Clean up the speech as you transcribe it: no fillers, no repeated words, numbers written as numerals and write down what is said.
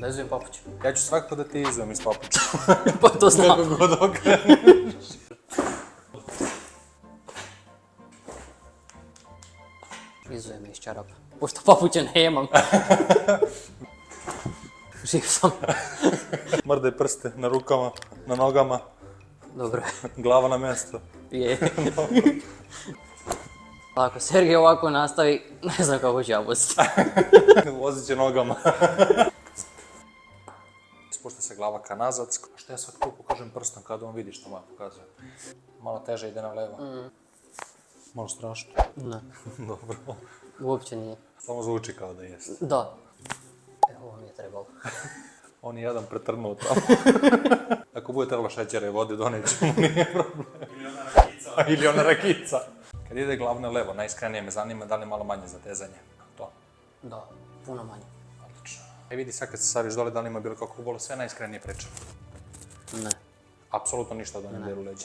Da izujem papuć. Ja ću svakako da ti izujem iz papuča. Pa to znam. Kako god okreneš. Izujem iz čarapa. Pošto papuće nemam. Živ sam. Mrdaj prste na rukama, na nogama, Dobro. glava na mjesto. Je. Ako Sergej ovako nastavi, ne znam kako ću ja voziti. Vozit će nogama. Spušta se glava ka nazad. Što ja sad tu pokažem prstom kada on vidi što moja pokazuje. Malo teže ide na levo. Malo strašno. Ne, Dobro. uopće nije. Samo zvuči kao da jest. Da. Evo ovo mi je trebalo. On je jedan pretrnuo tamo. Ako bude trebalo šećera i vode, donećemo, nije problem. Ili ona rakica. Kad ide glavno levo, najiskrenije me zanima da li je malo manje zatezanje. To. Da, puno manje. Odlično. Vidi sad kad se staviš dole da li ima bilo kakvu bolu, sve najiskrenije pričam. Ne. Apsolutno ništa da ne deru leđa.